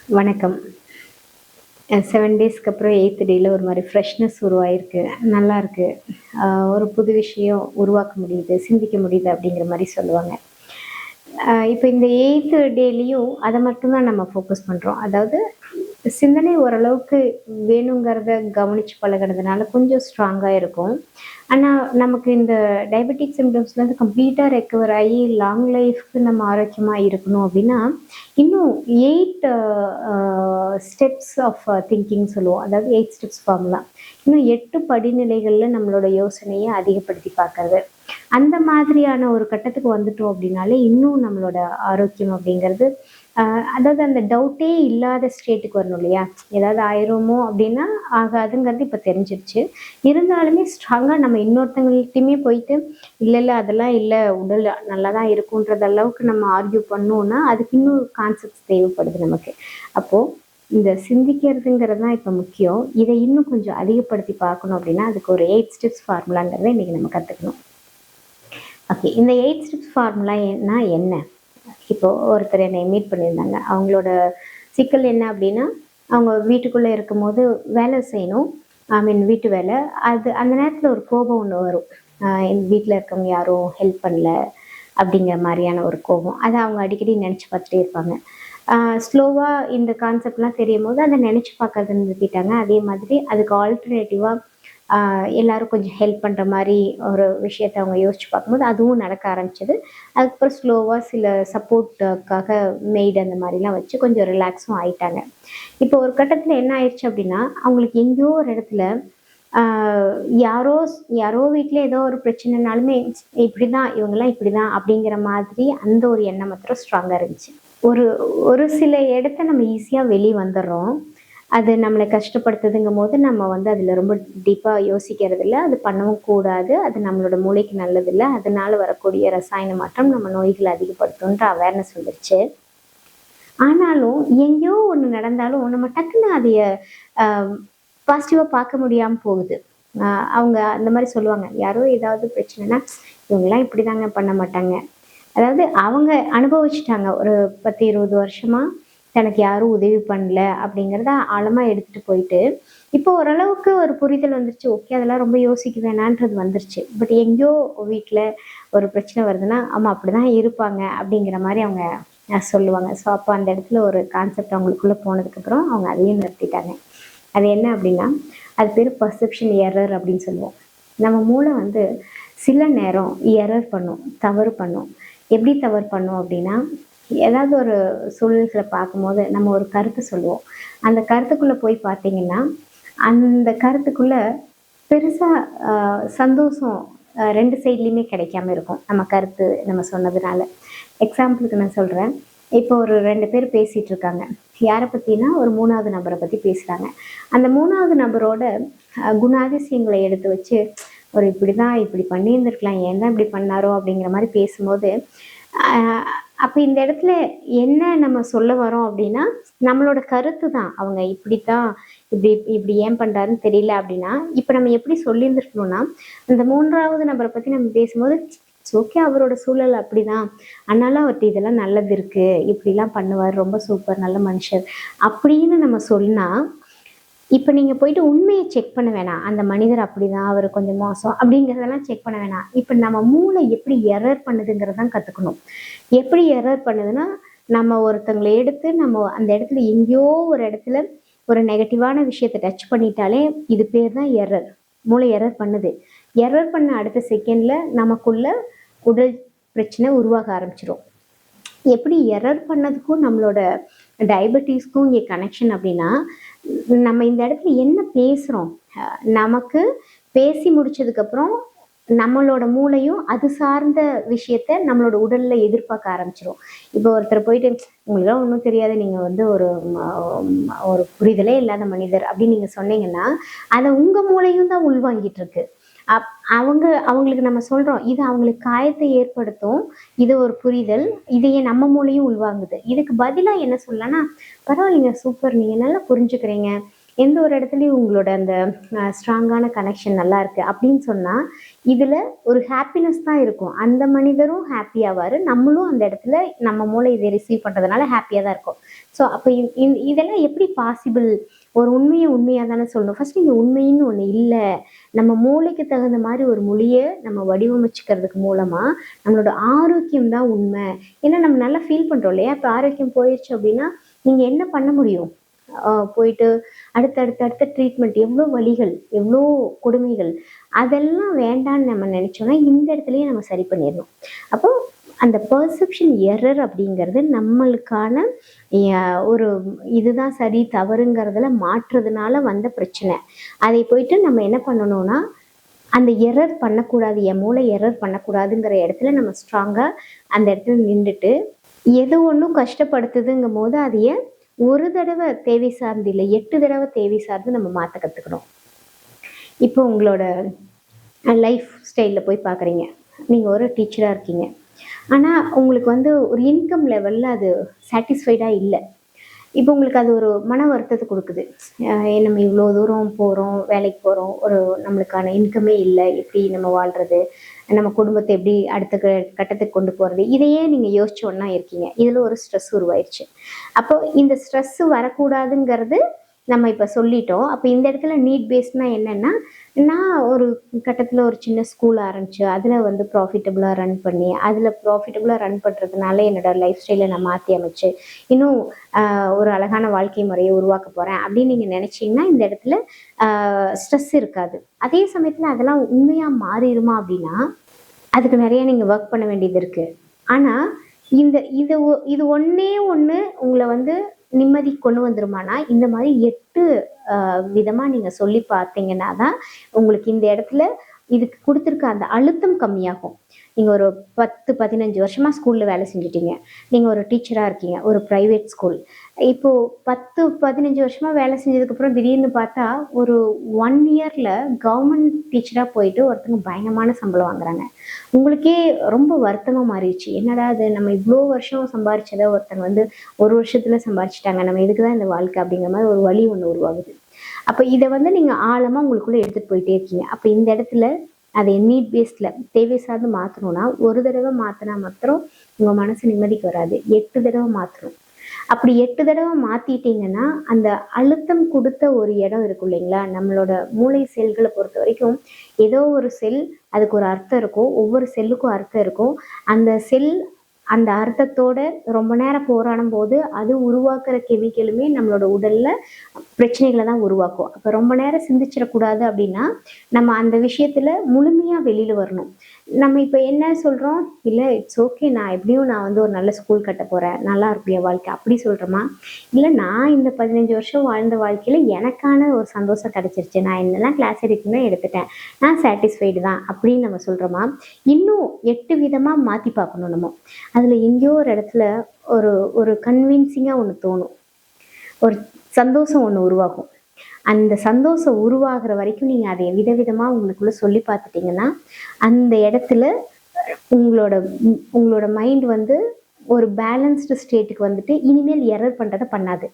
வணக்கம். 7 டேஸ்க்கு அப்புறம் 8த் டேல ஒரு மாரி ஃப்ரெஷ்னஸ் உருவாயிருக்கு. நல்லாருக்கு. அ ஒரு புது விஷயம் உருவாக்க முடியுது, சிந்திக்க முடியுது அப்படிங்கிற மாரி சொல்லுவாங்க. இப்ப இந்த 8த் டேலயும் அத மட்டும் தான் நம்ம ஃபோக்கஸ் பண்றோம். அதாவது சிந்தனை ஓரளவுக்கு வேணுங்கிறத கவனிச்சு பழகுனதுனால கொஞ்சம் ஸ்ட்ராங்கா இருக்கும். ஆனா, நமக்கு இந்த டயபெட்டிக் சிம்ப்டம்ஸ்லேருந்து கம்ப்ளீட்டா ரெக்கவர் ஆயி லாங் லைஃப்க்கு நம்ம ஆரோக்கியமா இருக்கணும் அப்படின்னா, இன்னும் 8 ஸ்டெப்ஸ் ஆஃப் திங்கிங் சொல்லுவோம். அதாவது 8 ஸ்டெப்ஸ் ஃபார்முலா. இன்னும் 8 படிநிலைகள்ல நம்மளோட யோசனைய அதிகப்படுத்தி பார்க்கறது. அந்த மாதிரியான ஒரு கட்டத்துக்கு வந்துட்டோம் அப்படின்னாலே, இன்னும் நம்மளோட ஆரோக்கியம் அப்படிங்கிறது அ அதாவது அந்த டவுட்டே இல்லாத ஸ்டேட்டுக்கு வரணும் இல்லையா? ஏதாவது ஆயிருமோ அப்படின்னா, ஆகாதுங்கிறது இப்ப தெரிஞ்சிருச்சு. இருந்தாலுமே ஸ்ட்ராங்கா நம்ம இன்னொருத்தவங்கள்ட்டயுமே போயிட்டு, இல்ல, இல்ல அதெல்லாம் இல்ல, உடல் நல்லா தான் இருக்கும்ன்றது அளவுக்கு நம்ம ஆர்க்யூ பண்ணோம்னா, அதுக்கு இன்னும் கான்செப்ட்ஸ் தேவைப்படுது நமக்கு. அப்போ இந்த சிந்திக்கிறதுங்கிறது தான் இப்ப முக்கியம். இத இன்னும் கொஞ்சம் அதிகப்படுத்தி பார்க்கணும் அப்படின்னா, அதுக்கு ஒரு 8 ஸ்டெப்ஸ் ஃபார்முலாங்கிறத இன்னைக்கு நம்ம கத்துக்கணும். ஓகே. இந்த 8 ஸ்டெப்ஸ் ஃபார்முலா என்ன? இப்போ ஒருத்தர் என்னைய மீட் பண்ணியிருந்தாங்க. அவங்களோட சிக்கல் என்ன அப்டின்னா, அவங்க வீட்டுக்குள்ள இருக்கும்போது வேலை செய்யணும். ஐ மீன் வீட்டு வேலை. அது அந்த நேரத்துல ஒரு கோபம் ஒண்ணு வரும். எங்க வீட்ல இருக்கவங்க யாரும் ஹெல்ப் பண்ணல, அப்படிங்கிற மாரியான ஒரு கோபம். அத அவங்க அடிக்கடி நெனச்சு பார்த்துட்டே இருப்பாங்க. அ ஸ்லோவா இந்த கான்செப்ட்லாம் தெரியும்போது அத நெனச்சு பார்க்கறத நிறுத்திட்டாங்க. அதே மாதிரி அதுக்கு ஆல்டர்னேட்டிவா ஆ எல்லாரும் கொஞ்சம் ஹெல்ப் பண்ற மாரி ஒரு விஷயத்த அவங்க யோசிச்சு பார்க்கும்போது, அதுவும் நடக்க ஆரம்பிச்சது. அதுக்கப்புறம் ஸ்லோவா சில சப்போர்ட்டுக்காக மெய்ட் அந்த மாரிலாம் வச்சு கொஞ்சம் ரிலாக்ஸும் ஆயிட்டாங்க. இப்போ ஒரு கட்டத்தில என்ன ஆயிருச்சு அப்டின்னா, அவங்களுக்கு எங்கேயோ ஒரு இடத்துல ஆ யாரோ யாரோ வீட்ல ஏதோ ஒரு பிரச்சனைனாலுமே, இப்படிதான் இவங்கலாம் இப்படிதான் அப்படிங்கிற மாதிரி அந்த ஒரு எண்ணம் மாத்திரம் ஸ்ட்ராங்கா இருந்துச்சு. ஒரு ஒரு சில இடத்த நம்ம ஈஸியா வெளிய வந்துர்றோம். அது நம்மள கஷ்டப்படுத்துதுங்கும்போது, நம்ம வந்து அதில ரொம்ப டீப்பா யோசிக்கிறதில்ல. அது பண்ணவும் கூடாது. அது நம்மளோட மூளைக்கு நல்லதில்ல. அதனால வரக்கூடிய ரசாயன மாற்றம் நம்ம நோய்கள அதிகப்படுத்தும்ன்ற அவேர்னஸ் வந்துருச்சு. ஆனாலும், எங்கேயோ ஒண்ணு நடந்தாலும், நம்ம டக்குன்னு அதைய அ பாசிட்டிவா பார்க்க முடியாம போகுது. அ அவங்க அந்த மாரி சொல்லுவாங்க. யாரோ ஏதாவது பிரச்சனைன்னா, இவங்கலாம் இப்படிதாங்க பண்ண மாட்டாங்க. அதாவது அவங்க அனுபவிச்சுட்டாங்க. ஒரு 10, 20 வருஷமா தனக்கு யாரும் உதவி பண்ணல அப்படிங்கிறத ஆழமா எடுத்துட்டு போயிட்டு, இப்போ ஓரளவுக்கு ஒரு புரிதல் வந்துருச்சு. ஓகே அதெல்லாம் ரொம்ப யோசிக்க வேணான்றது வந்துருச்சு. பட் எங்கேயோ வீட்ல ஒரு பிரச்சனை வருதுன்னா, ஆமா அப்படிதான் இருப்பாங்க அப்படிங்கிற மாரி அவங்க சொல்லுவாங்க. ஸோ அப்போ அந்த இடத்துல ஒரு கான்செப்ட் அவங்களுக்குள்ள போனதுக்கப்புறம் அவங்க அதையும் நிறுத்திட்டாங்க. அது என்ன அப்படின்னா, அது பேரு பெர்செப்ஷன் எரர் அப்படின்னு சொல்லுவோம். நம்ம மூளை வந்து சில நேரம் எரர் பண்ணும், தவறு பண்ணும். எப்படி தவறு பண்ணும் அப்படின்னா, ஏதாவது ஒரு சூழ்நிலைகள பார்க்கும்போது நம்ம ஒரு கருத்து சொல்லுவோம். அந்த கருத்துக்குள்ள போய் பார்த்தீங்கன்னா, அந்த கருத்துக்குள்ள பெருசா அ சந்தோஷம் 2 சைட்லயுமே கிடைக்காம இருக்கும். நம்ம கருத்து நம்ம சொன்னதுனால. எக்ஸாம்பிளுக்கு நான் சொல்றேன். இப்போ ஒரு 2 பேர் பேசிட்டு இருக்காங்க. யார பத்தினா, ஒரு 3வது நபர பத்தி பேசுறாங்க. அந்த 3வது நபரோட குணாதிசயங்கள எடுத்து வச்சு, ஒரு இப்படிதான் இப்படி பண்ணியிருந்திருக்கலாம். ஏன் தான் இப்படி பண்ணாரோ? அப்படிங்கிற மாரி பேசும்போது, அ அப்ப இந்த இடத்துல என்ன நம்ம சொல்ல வரோம் அப்படின்னா, நம்மளோட கருத்து தான். அவங்க இப்படித்தான், இப்படி இப்படி ஏன் பண்றாருன்னு தெரியல அப்படின்னா, இப்ப நம்ம எப்படி சொல்லியிருந்திருக்கணும்னா, அந்த 3வது நபர பத்தி நம்ம பேசும்போது, இட்ஸ் ஓகே அவரோட சூழல் அப்படிதான். ஆனாலும் அவர்ட்ட இதெல்லாம் நல்லது இருக்கு. இப்படிலாம் பண்ணுவாரு. ரொம்ப சூப்பர் நல்ல மனுஷர். அப்படின்னு நம்ம சொன்னா, இப்ப நீங்க போயிட்டு உண்மைய செக் பண்ண வேணாம். அந்த மனிதர் அப்படிதான், அவரு கொஞ்சம் மோசம் அப்படிங்கிறதெல்லாம் செக் பண்ண வேணாம். இப்ப நம்ம மூளை எப்படி எரர் பண்ணுதுங்கிறத தான் கத்துக்கணும். எப்படி எரர் பண்ணுதுன்னா, நம்ம ஒருத்தங்கள எடுத்து நம்ம அந்த இடத்துல எங்கேயோ ஒரு இடத்துல ஒரு நெகட்டிவான விஷயத்த டச் பண்ணிட்டாலே, இது பேர் தான் எரர். மூளை எரர் பண்ணுது. எரர் பண்ண அடுத்த செகண்ட்ல நமக்குள்ள உடல் பிரச்சனை உருவாக ஆரம்பிச்சுரும். எப்படி எரர் பண்ணதுக்கும் நம்மளோட டயபெட்டிஸ்க்கும் இங்கே கனெக்ஷன் அப்படின்னா, நம்ம இந்த இடத்துல என்ன பேசுறோம்? அ நமக்கு பேசி முடிச்சதுக்கப்புறம், நம்மளோட மூளையும் அது சார்ந்த விஷயத்த நம்மளோட உடல்ல எதிர்பார்க்க ஆரம்பிச்சுரும். இப்போ ஒருத்தர் போயிட்டு, "உங்களுக்குலாம் ஒண்ணும் தெரியாது. நீங்க வந்து ஒரு புரிதலே இல்லாத மனிதர்" அப்படின்னு நீங்க சொன்னீங்கன்னா, அத உங்க மூளையும் தான் உள்வாங்கிட்டு இருக்கு. அப் அவங்களுக்கு நம்ம சொல்றோம். இது அவங்களுக்கு காயத்தை ஏற்படுத்தும். இது ஒரு புரிதல். இதையே நம்ம மூளையும் உள்வாங்குது. இதுக்கு பதிலா என்ன சொல்லலாம்னா, "பரவாயில்லைங்க, சூப்பர். நீங்க நல்லா புரிஞ்சுக்கிறீங்க. எந்த ஒரு இடத்துலையும் உங்களோட அந்த ஸ்ட்ராங்கான கனெக்ஷன் நல்லா இருக்கு அப்படின்னு சொன்னால் இதில் ஒரு ஹாப்பினஸ் தான் இருக்கும். அந்த மனிதரும் ஹாப்பி ஆவார், நம்மளும் அந்த இடத்துல நம்ம மூளை இதை ரிசீவ் பண்ணுறதுனால ஹாப்பியாக தான் இருக்கும். ஸோ அப்போ இதெல்லாம் எப்படி பாசிபிள்? ஒரு உண்மையை உண்மையாக தானே சொல்லணும். ஃபர்ஸ்ட் இங்கே உண்மைன்னு ஒன்று இல்லை. நம்ம மூளைக்கு தகுந்த மாதிரி ஒரு மொழியை நம்ம வடிவமைச்சுக்கிறதுக்கு மூலமாக நம்மளோட ஆரோக்கியம் தான் உண்மை. ஏன்னா நம்ம நல்லா ஃபீல் பண்ணுறோம் இல்லையா? இப்போ ஆரோக்கியம் போயிடுச்சு அப்படின்னா நீங்கள் என்ன பண்ண முடியும்? போயிட்டு அடுத்த ட்ரீட்மெண்ட், எவ்வளோ வலிகள், எவ்வளோ கொடுமைகள், அதெல்லாம் வேண்டான்னு நம்ம நினைச்சோம்னா இந்த இடத்துலயே நம்ம சரி பண்ணிடணும். அப்போ அந்த பெர்செப்ஷன் எரர் அப்படிங்கிறது நம்மளுக்கான ஒரு இதுதான் சரி தவறுங்கிறதுல மாற்றுறதுனால வந்த பிரச்சனை. அதை போயிட்டு நம்ம என்ன பண்ணணும்னா அந்த எரர் பண்ணக்கூடாது, என் மூளை எரர் பண்ணக்கூடாதுங்கிற இடத்துல நம்ம ஸ்ட்ராங்கா அந்த இடத்துல நின்றுட்டு எது ஒன்றும் கஷ்டப்படுத்துதுங்கும் போது அதைய ஒரு தடவை தேவை சார்ந்து இல்லை 8 தடவை தேவை சார்ந்து நம்ம மாற்ற கற்றுக்கணும். இப்போ உங்களோட லைஃப் ஸ்டைலில் போய் பார்க்குறீங்க, நீங்கள் ஒரு டீச்சராக இருக்கீங்க, ஆனால் உங்களுக்கு வந்து ஒரு இன்கம் லெவலில் அது சாட்டிஸ்ஃபைடாக இல்லை. இப்போ உங்களுக்கு அது ஒரு மன வருத்தத்தை கொடுக்குது. நம்ம இவ்வளோ தூரம் போகிறோம், வேலைக்கு போகிறோம், ஒரு நம்மளுக்கான இன்கமே இல்லை, எப்படி நம்ம வாழ்கிறது, நம்ம குடும்பத்தை எப்படி அடுத்த கட்டத்துக்கு கொண்டு போகிறது, இதையே நீங்கள் யோசிச்சு ஒன்றா இருக்கீங்க. இதில் ஒரு ஸ்ட்ரெஸ் உருவாயிருச்சு. அப்போ இந்த ஸ்ட்ரெஸ் வரக்கூடாதுங்கிறது நம்ம இப்போ சொல்லிட்டோம். அப்போ இந்த இடத்துல நீட் பேஸ்ட்னா என்னென்னா, நான் ஒரு கட்டத்தில் ஒரு சின்ன ஸ்கூல் ஆரம்பிச்சு அதில் வந்து ப்ராஃபிட்டபுளாக ரன் பண்ணி அதில் ப்ராஃபிட்டபுளாக ரன் பண்ணுறதுனால என்னோடய லைஃப் ஸ்டைலை நான் மாற்றி அமைச்சு இன்னும் ஒரு அழகான வாழ்க்கை முறையை உருவாக்க போகிறேன் அப்படின்னு நீங்கள் நினச்சிங்கன்னா இந்த இடத்துல ஸ்ட்ரெஸ் இருக்காது. அதே சமயத்தில் அதெல்லாம் உண்மையாக மாறிடுமா அப்படின்னா அதுக்கு நிறைய நீங்கள் ஒர்க் பண்ண வேண்டியது இருக்குது. ஆனால் இது ஒன்றே ஒன்று உங்களை வந்து நிம்மதி கொண்டு வந்துருமானா இந்த மாதிரி 8 விதமாக நீங்கள் சொல்லி பார்த்தீங்கன்னா தான் உங்களுக்கு இந்த இடத்துல இதுக்கு கொடுத்துருக்க அந்த அழுத்தம் கம்மியாகும். நீங்கள் ஒரு 10-15 வருஷமாக ஸ்கூலில் வேலை செஞ்சுட்டீங்க, நீங்கள் ஒரு டீச்சராக இருக்கீங்க, ஒரு ப்ரைவேட் ஸ்கூல். இப்போது 10-15 வருஷமாக வேலை செஞ்சதுக்கப்புறம் திடீர்னு பார்த்தா ஒரு 1 இயரில் கவர்மெண்ட் டீச்சராக போயிட்டு ஒருத்தங்க பயங்கரமான சம்பளம் வாங்குறாங்க. உங்களுக்கே ரொம்ப வருத்தமாக மாறிடுச்சு. என்னடா அது, நம்ம இவ்வளோ வருஷம் சம்பாரிச்சதை ஒருத்தங்க வந்து ஒரு வருஷத்தில் சம்பாரிச்சிட்டாங்க, நம்ம இதுக்கு தான் இந்த வாழ்க்கை அப்படிங்கிற மாதிரி ஒரு வழி ஒன்று உருவாகுது. அப்போ இதை வந்து நீங்கள் ஆழமாக உங்களுக்குள்ளே எடுத்துகிட்டு போயிட்டே இருக்கீங்க. அப்போ இந்த இடத்துல அதை நீட் பேஸ்டில் தேவை சார்ந்து மாற்றணும்னா ஒரு தடவை மாற்றினா மாத்திரம் உங்கள் மனசு நிம்மதிக்கு வராது, 8 தடவை மாற்றணும். அப்படி 8 தடவை மாற்றிட்டீங்கன்னா அந்த அழுத்தம் கொடுத்த ஒரு இடம் இருக்கும் இல்லைங்களா, நம்மளோட மூளை செல்களை பொறுத்த வரைக்கும் ஏதோ ஒரு செல் அதுக்கு ஒரு அர்த்தம் இருக்கும், ஒவ்வொரு செல்லுக்கும் அர்த்தம் இருக்கும். அந்த செல் அந்த அர்த்தத்தோட ரொம்ப நேரம் போராடும் போது அது உருவாக்குற கெமிக்கலுமே நம்மளோட உடல்ல பிரச்சனைகளை தான் உருவாக்கும். அப்போ ரொம்ப நேரம் சிந்திச்சிடக்கூடாது அப்படின்னா நம்ம அந்த விஷயத்துல முழுமையா வெளியில வரணும். நம்ம இப்போ என்ன சொல்றோம், இல்லை இட்ஸ் ஓகே, நான் எப்படியும் நான் வந்து ஒரு நல்ல ஸ்கூல் கட்ட போறேன், நல்லா இருக்கும் என் வாழ்க்கை அப்படி சொல்றோமா, இல்லை நான் இந்த 15 வருஷம் வாழ்ந்த வாழ்க்கையில எனக்கான ஒரு சந்தோஷம் கிடைச்சிருச்சு, நான் என்னெல்லாம் கிளாஸ் எடுக்கணும்னு எடுத்துட்டேன், நான் சாட்டிஸ்ஃபைடு தான் அப்படின்னு நம்ம சொல்றோமா. இன்னும் 8 விதமா மாத்தி பார்க்கணும் நம்ம. அதுல எங்கேயோ ஒரு இடத்துல ஒரு ஒரு கன்வின்சிங்கா ஒன்று தோணும், ஒரு சந்தோஷம் ஒன்று உருவாகும். அந்த சந்தோஷம் உருவாகிற வரைக்கும் நீங்கள் அதை விதவிதமாக உங்களுக்குள்ள சொல்லி பார்த்துட்டிங்கன்னா அந்த இடத்துல உங்களோட மைண்ட் வந்து ஒரு பேலன்ஸ்டு ஸ்டேட்டுக்கு வந்துட்டு இனிமேல் எரர் பண்ணுறதை பண்ணாது.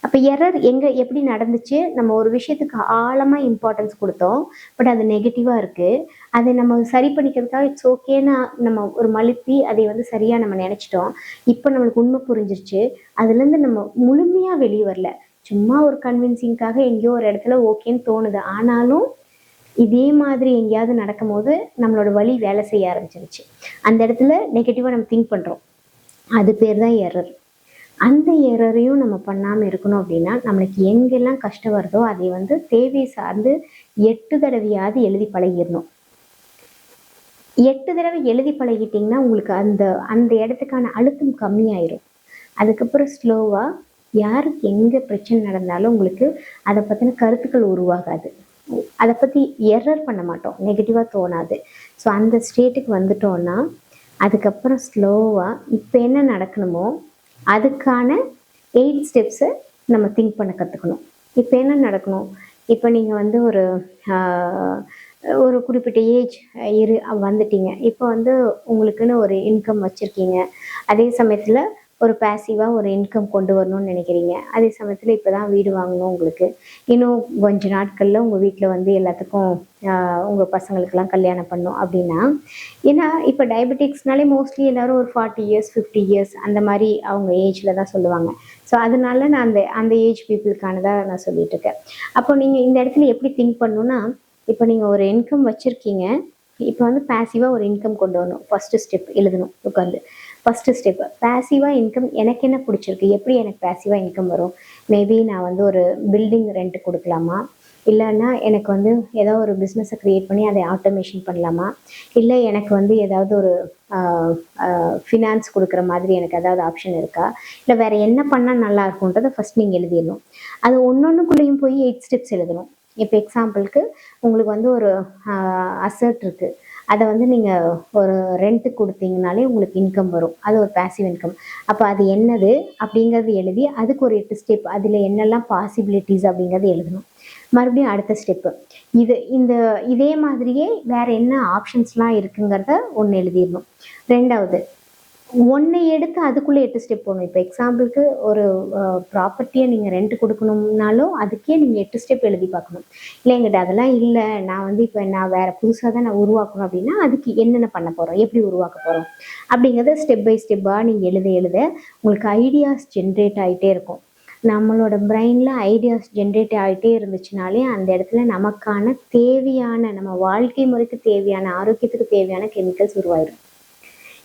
அப்போ எரர் எப்படி நடந்துச்சு, நம்ம ஒரு விஷயத்துக்கு ஆழமாக இம்பார்ட்டன்ஸ் கொடுத்தோம், பட் அது நெகட்டிவாக இருக்குது, அதை நம்ம சரி பண்ணிக்கிறதுக்காக இட்ஸ் ஓகேன்னா நம்ம ஒரு மழுப்பி அதை வந்து சரியாக நம்ம நினச்சிட்டோம். இப்போ நம்மளுக்கு உண்மை புரிஞ்சிருச்சு, அதுலேருந்து நம்ம முழுமையாக வெளியே வரல, சும்மா ஒரு கன்வின்சிங்காக எங்கேயோ ஒரு இடத்துல ஓகேன்னு தோணுது. ஆனாலும் இதே மாதிரி எங்கேயாவது நடக்கும் போது நம்மளோட வழி வேலை செய்ய ஆரம்பிச்சிருச்சு. அந்த இடத்துல நெகட்டிவாக நம்ம திங்க் பண்ணுறோம், அது பேர் தான் எரர். அந்த எரரையும் நம்ம பண்ணாமல் இருக்கணும் அப்படின்னா நம்மளுக்கு எங்கெல்லாம் கஷ்டம் வருதோ அதை வந்து தேவை சார்ந்து 8 தடவையாவது எழுதி பழகிடணும். 8 தடவை எழுதி பழகிட்டிங்கன்னா உங்களுக்கு அந்த இடத்துக்கான அழுத்தம் கம்மியாயிரும். அதுக்கப்புறம் ஸ்லோவாக யாருக்கு எங்கே பிரச்சனை நடந்தாலும் உங்களுக்கு அதை பற்றின கருத்துக்கள் உருவாகாது, அதை பற்றி எரர் பண்ண மாட்டோம், நெகட்டிவாக தோணாது. ஸோ அந்த ஸ்டேட்டுக்கு வந்துட்டோன்னா அதுக்கப்புறம் ஸ்லோவாக இப்போ என்ன நடக்கணுமோ அதுக்கான 8 ஸ்டெப்ஸை நம்ம திங்க் பண்ண கற்றுக்கணும். இப்போ என்ன நடக்கணும், இப்போ நீங்கள் வந்து ஒரு குறிப்பிட்ட ஏஜ் வந்துட்டீங்க, இப்போ வந்து உங்களுக்குன்னு ஒரு இன்கம் வச்சுருக்கீங்க, அதே சமயத்தில் ஒரு பேசிவாக ஒரு இன்கம் கொண்டு வரணும்னு நினைக்கிறீங்க. அதே சமயத்தில் இப்போ தான் வீடு வாங்கணும் உங்களுக்கு. இன்னும் கொஞ்ச நாட்களில் உங்கள் வீட்டில் வந்து எல்லாத்துக்கும் உங்கள் பசங்களுக்கெல்லாம் கல்யாணம் பண்ணணும் அப்படின்னா, ஏன்னா இப்போ டயபெட்டிக்ஸ்னாலே மோஸ்ட்லி எல்லாரும் ஒரு 40 இயர்ஸ் 50 இயர்ஸ் அந்த மாதிரி அவங்க ஏஜில் தான் சொல்லுவாங்க. ஸோ அதனால நான் அந்த அந்த ஏஜ் பீப்புளுக்கானதாக நான் சொல்லிட்டு இருக்கேன். அப்போ நீங்கள் இந்த இடத்துல எப்படி திங்க் பண்ணணும்னா, இப்போ நீங்கள் ஒரு இன்கம் வச்சுருக்கீங்க. இப்போ வந்து பேசிவாக ஒரு இன்கம் கொண்டு வரணும். ஃபஸ்ட்டு ஸ்டெப் எழுதணும் உட்காந்து. ஃபஸ்ட்டு ஸ்டெப் பேசிவாக இன்கம் எனக்கு என்ன பிடிச்சிருக்கு, எப்படி எனக்கு பேசிவாக இன்கம் வரும்? மேபி நான் வந்து ஒரு பில்டிங் ரெண்ட் கொடுக்கலாமா, இல்லைன்னா எனக்கு வந்து ஏதோ ஒரு பிஸ்னஸை க்ரியேட் பண்ணி அதை ஆட்டோமேஷன் பண்ணலாமா, இல்லை எனக்கு வந்து ஏதாவது ஒரு ஃபினான்ஸ் கொடுக்குற மாதிரி எனக்கு ஏதாவது ஆப்ஷன் இருக்கா, இல்லை வேறு என்ன பண்ணால் நல்லா இருக்கும்ன்றதை ஃபஸ்ட் நீங்கள் எழுதிடணும். அது ஒன்றொன்றுக்குள்ளேயும் போய் 8 ஸ்டெப்ஸ் எழுதணும். இப்போ எக்ஸாம்பிளுக்கு உங்களுக்கு வந்து ஒரு அசர்ட் இருக்குது. அதை வந்து நீங்கள் ஒரு ரெண்ட்டுக்கு கொடுத்தீங்கனாலே உங்களுக்கு இன்கம் வரும். அது ஒரு பேசிவ் இன்கம். அப்போ அது என்னது அப்படிங்கிறது எழுதி அதுக்கு ஒரு 8 ஸ்டெப், அதில் என்னெல்லாம் பாசிபிலிட்டிஸ் அப்படிங்கிறது எழுதணும். மறுபடியும் அடுத்த ஸ்டெப்பு இதே மாதிரியே வேறு என்ன ஆப்ஷன்ஸ்லாம் இருக்குங்கிறத ஒன்று எழுதிடணும். ரெண்டாவது ஒன்றை எடுத்து அதுக்குள்ளே 8 ஸ்டெப் போகணும். இப்போ எக்ஸாம்பிளுக்கு ஒரு ப்ராப்பர்ட்டியை நீங்கள் ரெண்ட் கொடுக்கணும்னாலும் அதுக்கே நீங்கள் 8 ஸ்டெப் எழுதி பார்க்கணும். இல்லை என்கிட்ட அதெல்லாம் இல்லை, நான் வந்து இப்போ நான் வேறு புதுசாக தான் நான் உருவாக்கணும் அப்படின்னா அதுக்கு என்னென்ன பண்ண போகிறோம், எப்படி உருவாக்க போகிறோம் அப்படிங்கிறத ஸ்டெப் பை ஸ்டெப்பாக நீங்கள் எழுத உங்களுக்கு ஐடியாஸ் ஜென்ரேட் ஆகிட்டே இருக்கும். நம்மளோட பிரெயினில் ஐடியாஸ் ஜென்ரேட் ஆகிட்டே இருந்துச்சுனாலே அந்த இடத்துல நமக்கான தேவையான நம்ம வாழ்க்கை முறைக்கு தேவையான ஆரோக்கியத்துக்கு தேவையான கெமிக்கல்ஸ் உருவாயிடும்.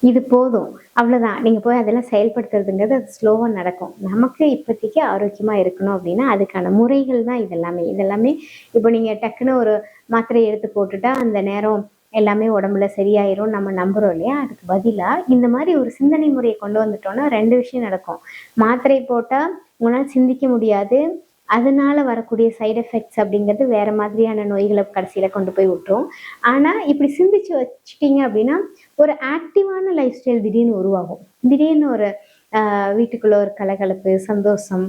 இது போதும், அவ்வளோதான். நீங்கள் போய் அதெல்லாம் செயல்படுத்துறதுங்கிறது அது ஸ்லோவாக நடக்கும். நமக்கு இப்போதைக்கு ஆரோக்கியமாக இருக்கணும் அப்படின்னா அதுக்கான முறைகள் தான் இதெல்லாமே. இப்போ நீங்கள் டக்குன்னு ஒரு மாத்திரை எடுத்து போட்டுட்டா அந்த நேரம் எல்லாமே உடம்புல சரியாயிரும் நம்ம நம்புகிறோம் இல்லையா? அதுக்கு பதிலாக இந்த மாதிரி ஒரு சிந்தனை முறையை கொண்டு வந்துட்டோம்னா 2 விஷயம் நடக்கும். மாத்திரை போட்டால் உங்களால் சிந்திக்க முடியாது. அதனால வரக்கூடிய சைடு எஃபெக்ட்ஸ் அப்படிங்கிறது வேறு மாதிரியான நோய்களை கடைசியில் கொண்டு போய் விட்டுரும். ஆனால் இப்படி சிந்திச்சு வச்சுட்டீங்க அப்படின்னா ஒரு ஆக்டிவான லைஃப் ஸ்டைல் திடீர்னு உருவாகும். திடீர்னு ஒரு வீட்டுக்குள்ளே ஒரு கலகலப்பு, சந்தோஷம்,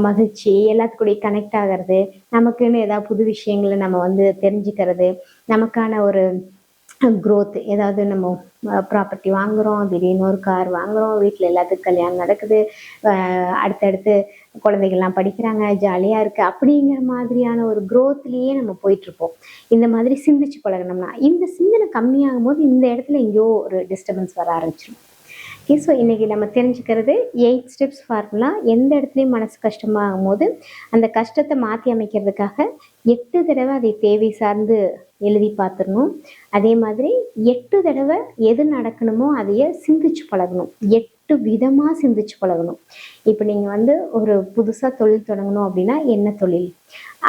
மகிழ்ச்சி, எல்லாத்துக்கூடயும் கனெக்ட் ஆகிறது, நமக்குன்னு ஏதாவது புது விஷயங்களை நம்ம வந்து தெரிஞ்சுக்கிறது, நமக்கான ஒரு க்ரோத், ஏதாவது நம்ம ப்ராப்பர்ட்டி வாங்குகிறோம், திடீர்னு ஒரு கார் வாங்குகிறோம், வீட்டில் எல்லாத்துக்கும் கல்யாணம் நடக்குது, அடுத்தடுத்து குழந்தைகள்லாம் படிக்கிறாங்க, ஜாலியாக இருக்குது, அப்படிங்கிற மாதிரியான ஒரு க்ரோத்லேயே நம்ம போயிட்டுருப்போம். இந்த மாதிரி சிந்திச்சு பழகினோம்னா இந்த சிந்தனை கம்மியாகும் போது இந்த இடத்துல எங்கேயோ ஒரு டிஸ்டர்பன்ஸ் வர ஆரம்பிச்சிடும். ஓகே, ஸோ இன்றைக்கி நம்ம தெரிஞ்சுக்கிறது 8 ஸ்டெப்ஸ் ஃபார்முலா. எந்த இடத்துலையும் மனசு கஷ்டமாகும் போது அந்த கஷ்டத்தை மாற்றி அமைக்கிறதுக்காக 8 தடவை அதை தேவை சார்ந்து எழுதி பார்த்துடணும். அதே மாதிரி 8 தடவை எது நடக்கணுமோ அதையே சிந்திச்சு பழகணும். 8 விதமாக சிந்திச்சு பழகணும். இப்போ நீங்கள் வந்து ஒரு புதுசாக தொழில் தொடங்கணும் அப்படின்னா என்ன தொழில்,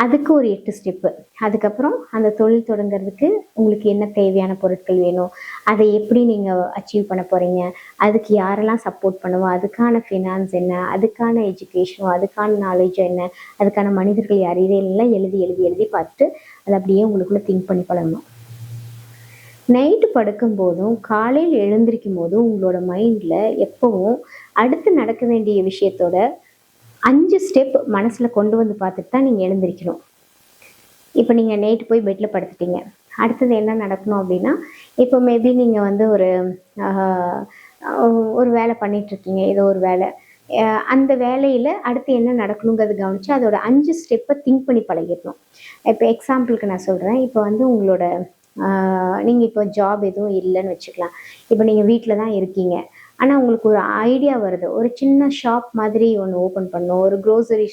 அதுக்கு ஒரு 8 ஸ்டெப்பு. அதுக்கப்புறம் அந்த தொழில் தொடங்கிறதுக்கு உங்களுக்கு என்ன தேவையான பொருட்கள் வேணும், அதை எப்படி நீங்கள் அச்சீவ் பண்ண போகிறீங்க, அதுக்கு யாரெல்லாம் சப்போர்ட் பண்ணுவோம், அதுக்கான ஃபினான்ஸ் என்ன, அதுக்கான எஜுகேஷனோ, அதுக்கான நாலேஜோ என்ன, அதுக்கான மனிதர்கள் யார், இதையெல்லாம் எழுதி எழுதி எழுதி பார்த்துட்டு அதை அப்படியே உங்களுக்குள்ளே திங்க் பண்ணி பழகணும். நைட்டு படுக்கும்போதும் காலையில் எழுந்திருக்கும் போதும் உங்களோட மைண்டில் எப்போவும் அடுத்து நடக்க வேண்டிய விஷயத்தோட 5 ஸ்டெப் மனசில் கொண்டு வந்து பார்த்துட்டு தான் நீங்கள் எழுந்திருக்கணும். இப்போ நீங்கள் நைட்டு போய் பெட்டில் படுத்துட்டீங்க, அடுத்தது என்ன நடக்கணும் அப்படின்னா, இப்போ மேபி நீங்கள் வந்து ஒரு வேலை பண்ணிகிட்ருக்கீங்க, ஏதோ ஒரு வேலை, அந்த வேலையில் அடுத்து என்ன நடக்கணுங்கிறது கவனித்து அதோட 5 ஸ்டெப்பை திங்க் பண்ணி பழகிடணும். இப்போ எக்ஸாம்பிளுக்கு நான் சொல்கிறேன். இப்போ வந்து உங்களோட நீங்கள் இப்போ ஜாப் எதுவும் இல்லைன்னு வச்சுக்கலாம். இப்போ நீங்கள் வீட்டில் தான் இருக்கீங்க. ஆனால் உங்களுக்கு ஒரு ஐடியா வருது, ஒரு சின்ன ஷாப் மாதிரி ஒன்று ஓப்பன் பண்ணணும், ஒரு க்ரோசரி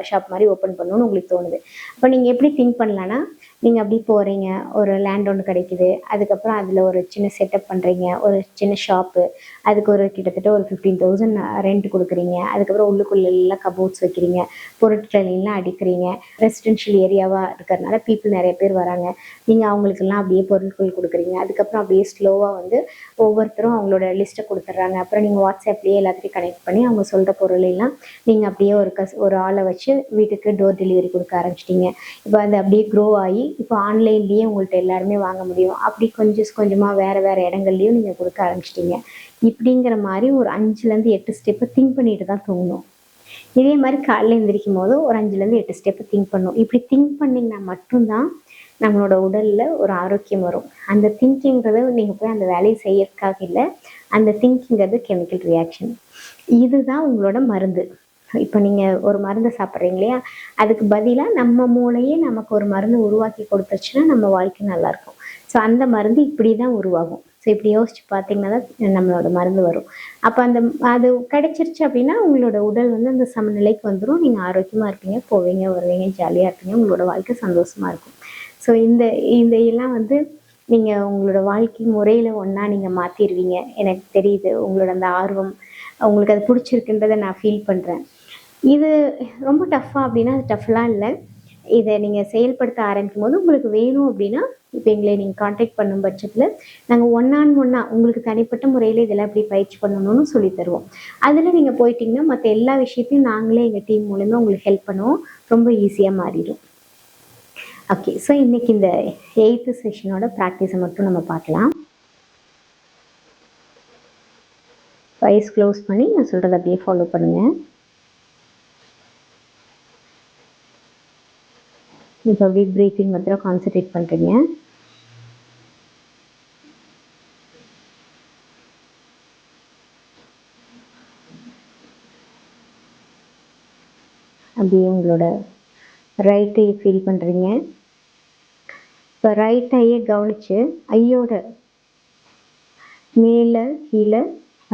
ஷாப் மாதிரி ஓப்பன் பண்ணணும்னு உங்களுக்கு தோணுது. அப்போ நீங்கள் எப்படி திங்க் பண்ணலான்னா, நீங்கள் அப்படி போகிறீங்க, ஒரு லேண்ட் ஒன்று கிடைக்குது, அதுக்கப்புறம் அதில் ஒரு சின்ன செட்டப் பண்ணுறீங்க, ஒரு சின்ன ஷாப்பு, அதுக்கு ஒரு கிட்டத்தட்ட ஒரு 15,000 ரெண்ட் கொடுக்குறீங்க. அதுக்கப்புறம் உள்ளுக்குள்ளெல்லாம் கபோர்ட்ஸ் வைக்கிறீங்க, பொருட்கள் எல்லாம் அடிக்கிறீங்க. ரெசிடென்ஷியல் ஏரியாவாக இருக்கிறதுனால பீப்புள் நிறைய பேர் வராங்க. நீங்கள் அவங்களுக்கெல்லாம் அப்படியே பொருட்கள் கொடுக்குறீங்க. அதுக்கப்புறம் அப்படியே ஸ்லோவாக வந்து ஒவ்வொருத்தரும் அவங்களோட லிஸ்ட்டை கொடுத்துட்றாங்க. அப்புறம் நீங்கள் வாட்ஸ்அப்லேயே எல்லாத்தையும் கனெக்ட் பண்ணி அவங்க சொல்கிற பொருளெல்லாம் நீங்கள் அப்படியே ஒரு ஆளை வச்சு வீட்டுக்கு டோர் டெலிவரி கொடுக்க ஆரம்பிச்சிட்டிங்க. இப்போ அது அப்படியே க்ரோ ஆகி இப்போ ஆன்லைன்லேயே உங்கள்கிட்ட எல்லாருமே வாங்க முடியும். அப்படி கொஞ்சம் கொஞ்சமாக வேறு இடங்கள்லையும் நீங்கள் கொடுக்க ஆரம்பிச்சிட்டிங்க. இப்படிங்கிற மாதிரி ஒரு 5லேருந்து 8 ஸ்டெப்பை திங்க் பண்ணிட்டு தான் தூங்கணும். இதே மாதிரி காலையில் எழுந்திரிக்கும் போது ஒரு 5லேருந்து 8 ஸ்டெப்பு திங்க் பண்ணணும். இப்படி திங்க் பண்ணிங்கன்னா மட்டும்தான் நம்மளோட உடலில் ஒரு ஆரோக்கியம் வரும். அந்த திங்கிங்கிறத நீங்கள் போய் அந்த வேலையை செய்யறதுக்காக இல்லை, அந்த திங்கிங்கிறது கெமிக்கல் ரியாக்ஷன். இதுதான் உங்களோட மருந்து. இப்போ நீங்கள் ஒரு மருந்து சாப்பிட்றீங்க இல்லையா, அதுக்கு பதிலாக நம்ம மூளையே நமக்கு ஒரு மருந்து உருவாக்கி கொடுத்துருச்சுன்னா நம்ம வாழ்க்கை நல்லாயிருக்கும். ஸோ அந்த மருந்து இப்படி தான் உருவாகும். ஸோ இப்படி யோசிச்சு பார்த்தீங்கன்னா தான் நம்மளோட மருந்து வரும். அப்போ அது கிடைச்சிருச்சு அப்படின்னா உங்களோட உடல் வந்து அந்த சமநிலைக்கு வந்துடும். நீங்கள் ஆரோக்கியமாக இருப்பீங்க, போவீங்க வருவீங்க, ஜாலியாக இருப்பீங்க, உங்களோட வாழ்க்கை சந்தோஷமாக இருக்கும். ஸோ இந்த இதையெல்லாம் வந்து நீங்கள் உங்களோட வாழ்க்கை முறையில் ஒன்றா நீங்கள் மாற்றிடுவீங்க. எனக்கு தெரியுது உங்களோட அந்த ஆர்வம், உங்களுக்கு அது பிடிச்சிருக்குன்றத நான் ஃபீல் பண்ணுறேன். இது ரொம்ப டஃப்பா அப்படின்னா அது டஃப்லாம் இல்லை. இதை நீங்கள் செயல்படுத்த ஆரம்பிக்கும்போது உங்களுக்கு வேணும் அப்படின்னா இப்போ எங்களை நீங்கள் காண்டாக்ட் பண்ணும் பட்சத்தில் நாங்கள் ஒன் ஆன் ஒன்னாக உங்களுக்கு தனிப்பட்ட முறையில் இதெல்லாம் எப்படி பயிற்சி பண்ணணும்னு சொல்லித் தருவோம். அதில் நீங்கள் போயிட்டீங்கன்னா மற்ற எல்லா விஷயத்தையும் நாங்களே எங்கள் டீம் மூலமாக உங்களுக்கு ஹெல்ப் பண்ணுவோம். ரொம்ப ஈஸியாக மாறிடும். ஓகே, ஸோ இன்னைக்கு இந்த 8th செஷனோட ப்ராக்டிஸை மட்டும் நம்ம பார்க்கலாம். ஐஸ் க்ளோஸ் பண்ணி நான் சொல்கிறத அப்படியே ஃபாலோ பண்ணுங்கள். இப்போ அப்படியே ப்ரீத்திங் மாத்திரம் கான்சன்ட்ரேட் பண்ணுறீங்க. அப்படியே உங்களோட ரைட் ஐயை ஃபீல் பண்ணுறீங்க. இப்போ ரைட் ஐயை கவனித்து ஐயோட மேலே கீழே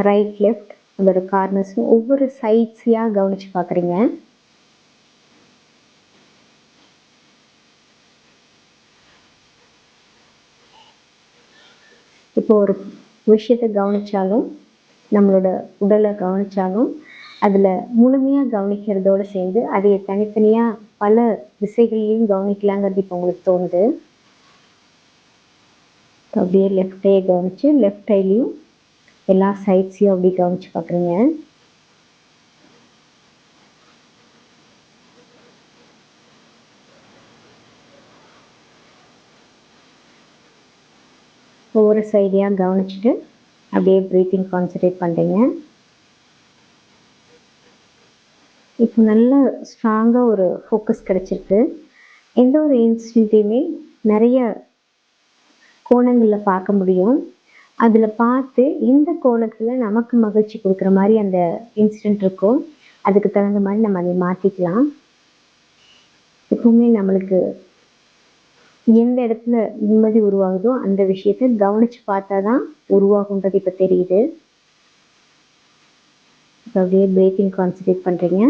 ரைட் லெஃப்ட் அதோட கார்னர்ஸும் ஒவ்வொரு சைட்ஸையாக கவனித்து பார்க்குறீங்க. இப்போ ஒரு விஷயத்தை கவனித்தாலும் நம்மளோட உடலை கவனித்தாலும் அதில் முழுமையாக கவனிக்கிறதோடு சேர்ந்து அதை தனித்தனியாக பல திசைகளையும் கவனிக்கலாங்கிறது இப்போ உங்களுக்கு தோணுது. அப்படியே லெஃப்ட் ஐயை கவனித்து லெஃப்ட் ஐலையும் எல்லா சைட்ஸையும் அப்படி கவனித்து பார்க்குறீங்க. ஒவ்வொரு சைடையாக கவனிச்சுட்டு அப்படியே ப்ரீத்திங் கான்சன்ட்ரேட் பண்ணுறீங்க. இப்போ நல்ல ஸ்ட்ராங்காக ஒரு ஃபோக்கஸ் கிடச்சிருக்கு. எந்த ஒரு இன்ஸ்டன்ட்டையுமே நிறைய கோணங்களில் பார்க்க முடியும். அதில் பார்த்து எந்த கோணத்தில் நமக்கு மகிழ்ச்சி கொடுக்குற மாதிரி அந்த இன்சிடென்ட் இருக்கோ அதுக்கு தகுந்த மாதிரி நம்ம அதை மாற்றிக்கலாம். எப்பவுமே நம்மளுக்கு எந்த இடத்துல நிம்மதி உருவாகுதோ அந்த விஷயத்தை கவனித்து பார்த்தா தான் உருவாகுன்றது இப்போ தெரியுது. இப்போ அப்படியே பிரீத்திங் கான்சன்ட்ரேட் பண்ணுறீங்க.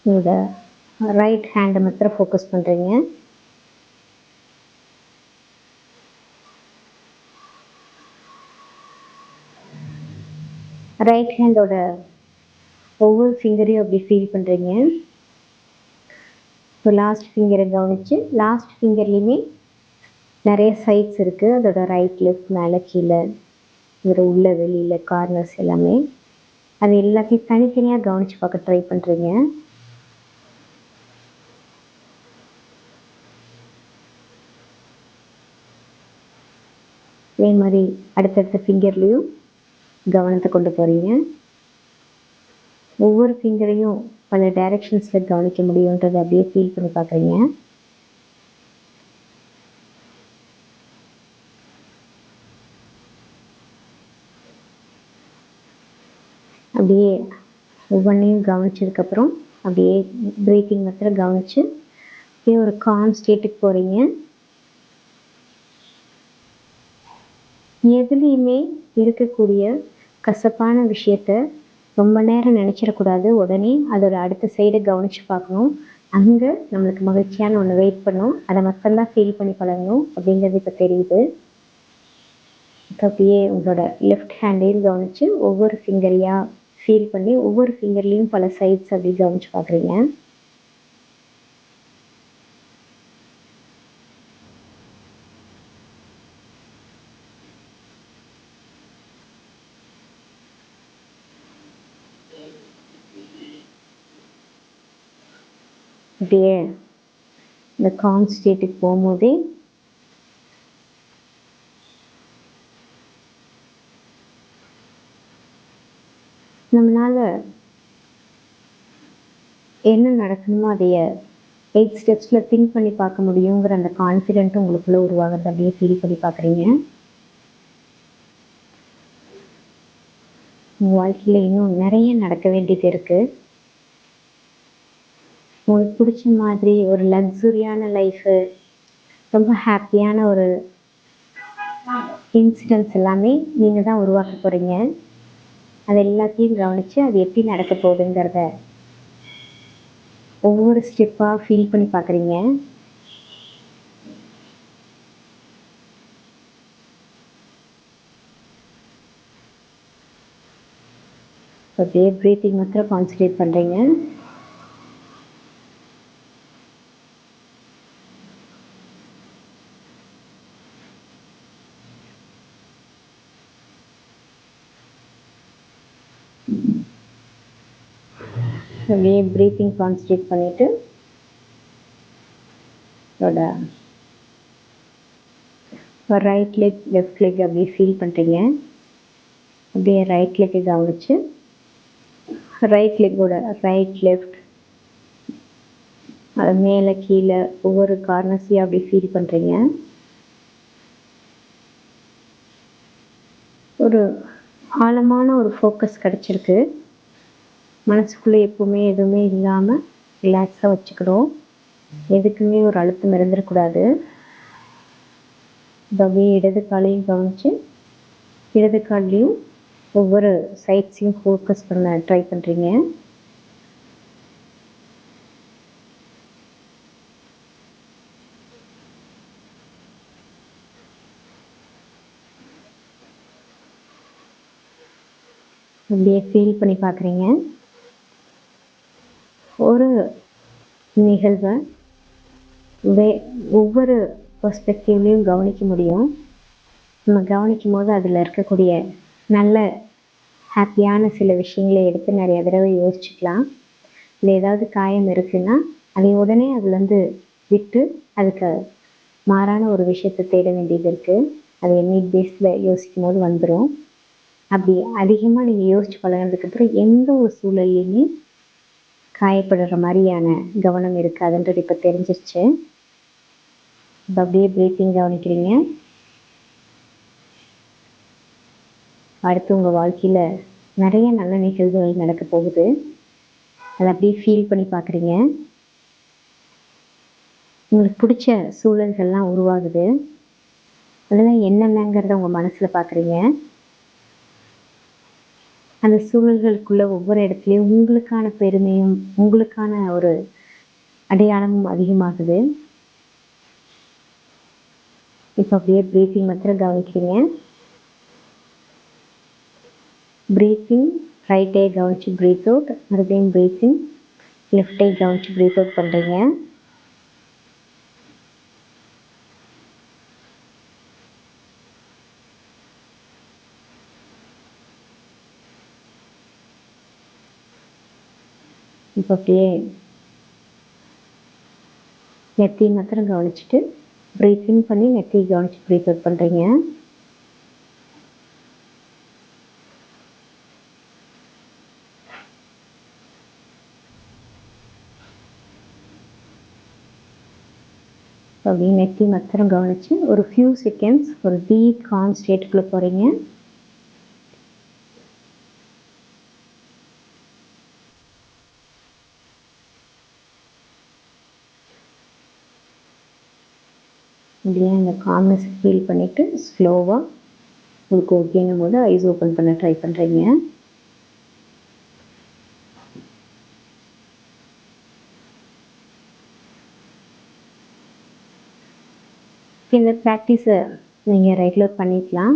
உங்களோட ரைட் ஹேண்டை மாத்திரம் ஃபோக்கஸ் பண்ணுறீங்க. ரைட் ஹேண்டோட ஒவ்வொரு ஃபிங்கரையும் அப்படி ஃபீல் பண்ணுறீங்க. இப்போ லாஸ்ட் ஃபிங்கரை கவனித்து லாஸ்ட் ஃபிங்கர்லேயுமே நிறைய சைட்ஸ் இருக்குது. அதோட ரைட் லெஃப்ட் மேலே கீழே இதோட உள்ள வெளியில் கார்னர்ஸ் எல்லாமே அது எல்லாத்தையும் தனித்தனியாக கவனித்து பார்க்க ட்ரை பண்ணுறீங்க. அதே மாதிரி அடுத்தடுத்த ஃபிங்கர்லேயும் கவனத்தை கொண்டு போகிறீங்க. ஒவ்வொரு ஃபிங்கரையும் பல டைரக்ஷன்ஸில் கவனிக்க முடியுன்றதை அப்படியே ஃபீல் பண்ணி பார்க்குறீங்க. அப்படியே ஒவ்வொன்றையும் கவனிச்சதுக்கப்புறம் அப்படியே ப்ரீத்திங் மாத்திரம் கவனித்து அப்படியே ஒரு காம் ஸ்டேட்டுக்கு போகிறீங்க. எதுலேயுமே இருக்கக்கூடிய கசப்பான விஷயத்த ரொம்ப நேரம் நினச்சிடக்கூடாது. உடனே அதோட அடுத்த சைடை கவனித்து பார்க்கணும். அங்கே நம்மளுக்கு மகிழ்ச்சியான ஒன்று வெயிட் பண்ணணும். அதை மட்டும்தான் ஃபீல் பண்ணி பழகணும் அப்படிங்கிறது இப்போ தெரியுது. இப்போ அப்படியே உங்களோட லெஃப்ட் ஹேண்டையும் கவனித்து ஒவ்வொரு ஃபிங்கரையாக ஃபீல் பண்ணி ஒவ்வொரு ஃபிங்கர்லேயும் பல சைட்ஸ் அப்படி கவனித்து பார்க்குறீங்க. அப்படியே இந்த காம் ஸ்டேட்டுக்கு போகும்போதே நம்மளால் என்ன நடக்கணுமோ அதைய 8 ஸ்டெப்ஸில் திங்க் பண்ணி பார்க்க முடியுங்கிற அந்த கான்ஃபிடென்ட் உங்களுக்குள்ளே உருவாகிறது அப்படியே ஃபீல் பண்ணி பார்க்குறீங்க. உங்கள் வாழ்க்கையில் இன்னும் நிறைய நடக்க வேண்டியது இருக்குது. உங்களுக்கு பிடிச்ச மாதிரி ஒரு லக்ஸுரியான லைஃபு, ரொம்ப ஹாப்பியான ஒரு இன்சிடென்ட்ஸ் எல்லாமே நீங்கள் தான் உருவாக்க போகிறீங்க. அது எல்லாத்தையும் கவனித்து அது எப்படி நடக்க போகுதுங்கிறத ஒவ்வொரு ஸ்டெப்பாக ஃபீல் பண்ணி பார்க்குறீங்க. அப்படியே ப்ரீத்திங் மாத்திரம் கான்சன்ட்ரேட் பண்ணுறீங்க. அப்படியே ப்ரீத்திங் கான்சன்ட்ரேட் பண்ணிவிட்டு அதோட ரைட் லெக் லெஃப்ட் லெக் அப்படியே ஃபீல் பண்ணுறீங்க. அப்படியே ரைட் லெக்கை கவனிச்சு ரைட் லெக்கோட ரைட் லெஃப்ட் அது மேலே கீழே ஒவ்வொரு கார்னர்ஸையும் அப்படி ஃபீல் பண்ணுறீங்க. ஒரு ஆழமான ஒரு ஃபோக்கஸ் கிடச்சிருக்கு. மனசுக்குள்ளே எப்பவுமே எதுவுமே இல்லாமல் ரிலாக்ஸாக வச்சுக்கணும். எதுக்குமே ஒரு அழுத்தம் இருந்துடக்கூடாது. அப்படியே இடது காலையும் கவனித்து இடது கால்லையும் ஒவ்வொரு சைட்ஸையும் ஃபோக்கஸ் பண்ண ட்ரை பண்ணுறீங்க. அப்படியே ஃபீல் பண்ணி பார்க்குறீங்க. ஒரு நிகழ்வை ஒவ்வொரு பெர்ஸ்பெக்டிவ்லேயும் கவனிக்க முடியும். நம்ம கவனிக்கும் போது அதில் இருக்கக்கூடிய நல்ல ஹாப்பியான சில விஷயங்களை எடுத்து நிறைய தடவை யோசிச்சுக்கலாம். இல்லை ஏதாவது காயம் இருக்குன்னா அதை உடனே அதுலேருந்து விட்டு அதுக்கு மாறான ஒரு விஷயத்தை தேட வேண்டியது இருக்குது. அது நீட் பேஸில் யோசிக்கும் போது வந்துடும். அப்படி அதிகமாக நீங்கள் யோசிச்சு பழகினதுக்கப்புறம் எந்த ஒரு சூழல்லையுமே காயப்படுற மாதிரியான கவனம் இருக்காதுன்றது இப்போ தெரிஞ்சிருச்சு. இப்போ அப்படியே ப்ரீத்திங் கவனிக்கிறீங்க. அடுத்து உங்கள் வாழ்க்கையில் நிறைய நல்ல நிகழ்வுகள் நடக்க போகுது. அதை அப்படியே ஃபீல் பண்ணி பார்க்குறீங்க. உங்களுக்கு பிடிச்ச சூழல்கள்லாம் உருவாகுது. அதெல்லாம் என்னென்னங்கிறத உங்கள் மனசில் பார்க்குறீங்க. அந்த சூழல்களுக்குள்ள ஒவ்வொரு இடத்துலையும் உங்களுக்கான பெருமையும் உங்களுக்கான ஒரு அடையாளமும் அதிகமாகுது. இப்போ அப்படியே ப்ரீத்திங் மாத்திரம் கவனிக்கிறீங்க. ப்ரீத்திங் ரைட் ஐ கவனிச்சு ப்ரீத் அவுட், மறுபடியும் ப்ரீத்திங் லெஃப்ட் ஐ கவனிச்சு ப்ரீத் அவுட் பண்ணுறீங்க. இப்போ அப்படியே நெத்தி மாத்திரம் கவனிச்சுட்டு ப்ரீத்திங் பண்ணி நெத்தியை கவனிச்சு ப்ரீத் அவுட் பண்ணுறீங்க. அப்படியே நெத்தி மாத்திரம் கவனிச்சு ஒரு ஃபியூ செகண்ட்ஸ் ஒரு டீப் காம் ஸ்டேட்டுக்குள்ளே போகிறீங்க. அப்படியே அந்த காம்னஸ் ஃபீல் பண்ணிவிட்டு ஸ்லோவாக உங்களுக்கு ஓகேங்கும் போது ஐஸ் ஓப்பன் பண்ண ட்ரை பண்ணுறீங்க. இந்த ப்ராக்டிஸை நீங்கள் ரெகுலர் பண்ணிக்கலாம்.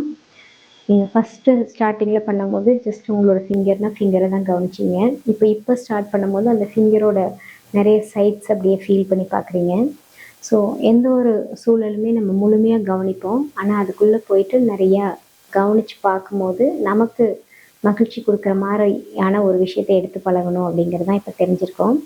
நீங்கள் ஃபஸ்ட்டு ஸ்டார்டிங்கில் பண்ணும்போது ஜஸ்ட் உங்களோட ஃபிங்கரை தான் கவனிச்சிங்க. இப்போ ஸ்டார்ட் பண்ணும்போது அந்த ஃபிங்கரோட நிறைய சைட்ஸ் அப்படியே ஃபீல் பண்ணி பார்க்குறீங்க. ஸோ எந்த ஒரு சூழலுமே நம்ம முழுமையாக கவனிப்போம். ஆனால் அதுக்குள்ளே போயிட்டு நிறையா கவனித்து பார்க்கும்போது நமக்கு மகிழ்ச்சி கொடுக்குற மாதிரியான ஒரு விஷயத்தை எடுத்து பழகணும் அப்படிங்கிறது தான் இப்போ தெரிஞ்சிருக்கோம்.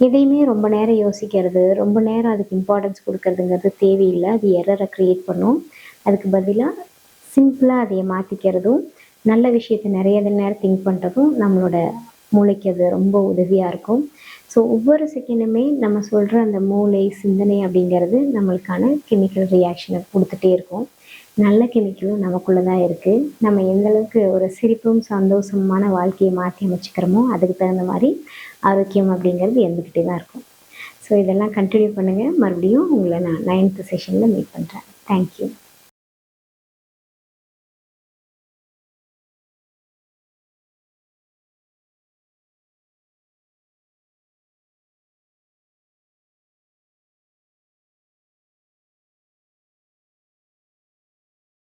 எதையுமே ரொம்ப நேரம் யோசிக்கிறது, ரொம்ப நேரம் அதுக்கு இம்பார்ட்டன்ஸ் கொடுக்கறதுங்கிறது தேவையில்லை. அது எரரை க்ரியேட் பண்ணும். அதுக்கு பதிலாக சிம்பிளாக அதை மாற்றிக்கிறதும், நல்ல விஷயத்தை நிறைய நேரம் திங்க் பண்ணுறதும் நம்மளோட மூளைக்கு அது ரொம்ப உதவியாக இருக்கும். ஸோ ஒவ்வொரு செகண்டுமே நம்ம சொல்கிற அந்த மூளை சிந்தனை அப்படிங்கிறது நம்மளுக்கான கெமிக்கல் ரியாக்ஷனை கொடுத்துட்டே இருக்கும். நல்ல கெமிக்கலும் நமக்குள்ள தான் இருக்குது. நம்ம எந்த அளவுக்கு ஒரு சிரிப்பும் சந்தோஷமான வாழ்க்கையை மாற்றி அமைச்சுக்கிறோமோ அதுக்கு தகுந்த மாதிரி ஆரோக்கியம் அப்படிங்கிறது இருந்துக்கிட்டே தான் இருக்கும். ஸோ இதெல்லாம் கண்டினியூ பண்ணுங்கள். மறுபடியும் உங்களை நான் 9th செஷனில் மீட் பண்ணுறேன். தேங்க்யூ.